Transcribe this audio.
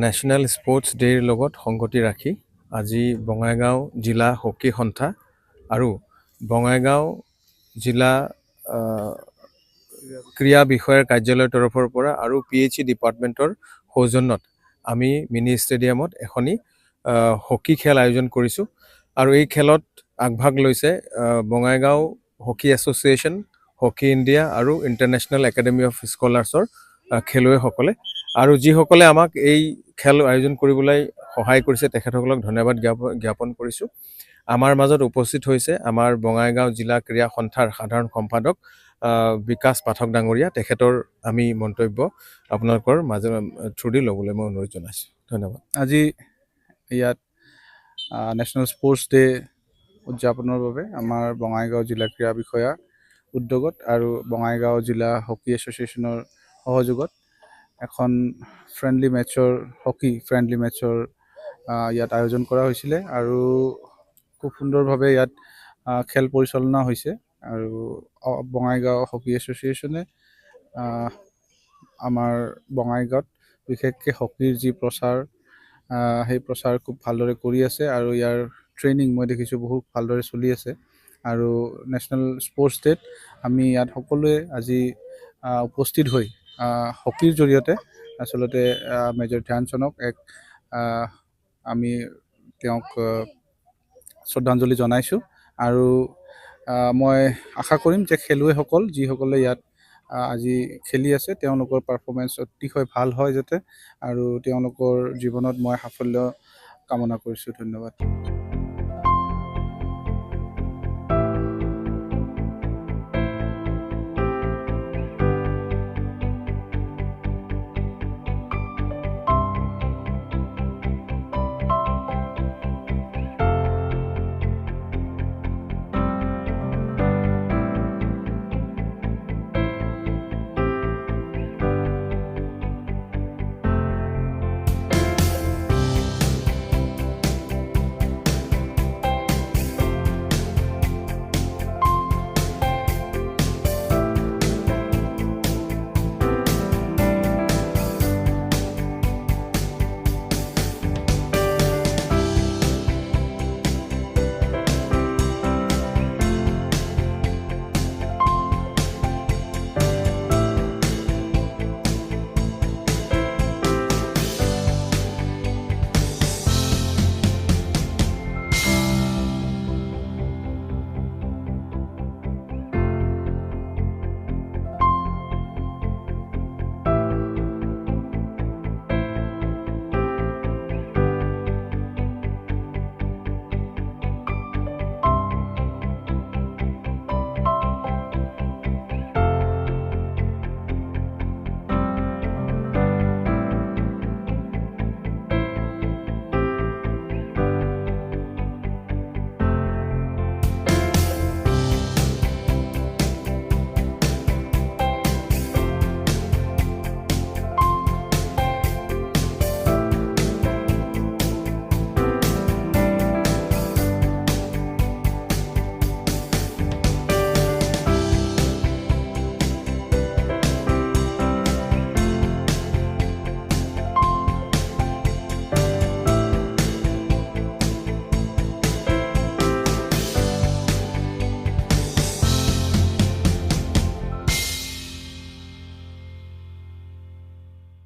National sports ডে'ৰ লগত সংগতি ৰাখি আজি বঙাইগাঁও জিলা হকী সন্থা আৰু বঙাইগাঁও জিলা ক্ৰীড়া বিষয়াৰ কাৰ্যালয়ৰ তৰফৰ পৰা আৰু PHE ডিপাৰ্টমেণ্টৰ সৌজন্যত আমি মিনি ষ্টেডিয়ামত এখনি হকী খেল আয়োজন কৰিছোঁ আৰু এই খেলত আগভাগ লৈছে Bongaigaon hockey association, hockey India আৰু ইণ্টাৰনেশ্যনেল একাডেমি অফ স্কলাৰ্ছৰ খেলুৱৈসকলে আৰু যিসকলে আমাক এই খেল আয়োজন কৰিবলৈ সহায় কৰিছে তেখেতসকলক ধন্যবাদ জ্ঞাপন কৰিছোঁ। আমাৰ মাজত উপস্থিত হৈছে আমাৰ বঙাইগাঁও জিলা ক্ৰীড়া সন্থাৰ সাধাৰণ সম্পাদক বিকাশ পাঠক ডাঙৰীয়া। তেখেতৰ আমি মন্তব্য আপোনালোকৰ থ্ৰুদি ল'বলৈ মই অনুৰোধ জনাইছোঁ। ধন্যবাদ। আজি ইয়াত নেশ্যনেল স্পৰ্টছ ডে উদযাপনৰ বাবে আমাৰ বঙাইগাঁও জিলা ক্ৰীড়া বিষয়া উদ্যোগত আৰু বঙাইগাঁও জিলা হকী এছ'চিয়েশ্যনৰ সহযোগত এখন হকী ফ্ৰেণ্ডলি মেটছৰ ইয়াত আয়োজন কৰা হৈছিলে আৰু খুব সুন্দৰভাৱে ইয়াত খেল পৰিচালনা হৈছে আৰু বঙাইগাঁও হকী এছ'চিয়েশ্যনে আমাৰ বঙাইগাঁৱত বিশেষকৈ হকীৰ যি প্ৰচাৰ সেই প্ৰচাৰ খুব ভালদৰে কৰি আছে আৰু ইয়াৰ ট্ৰেইনিং মই দেখিছোঁ বহুত ভালদৰে চলি আছে আৰু নেশ্যনেল স্পৰ্টছ ডে'ত আমি ইয়াত সকলোৱে আজি উপস্থিত হৈ হকীৰ জৰিয়তে আচলতে মেজৰ ধ্যানচান্দক আমি তেওঁক শ্ৰদ্ধাঞ্জলি জনাইছোঁ আৰু মই আশা কৰিম যে খেলুৱৈসকল যিসকলে ইয়াত আজি খেলি আছে তেওঁলোকৰ পাৰফৰ্মেঞ্চ অতিশয় ভাল হয় যাতে আৰু তেওঁলোকৰ জীৱনত মই সাফল্য কামনা কৰিছোঁ। ধন্যবাদ।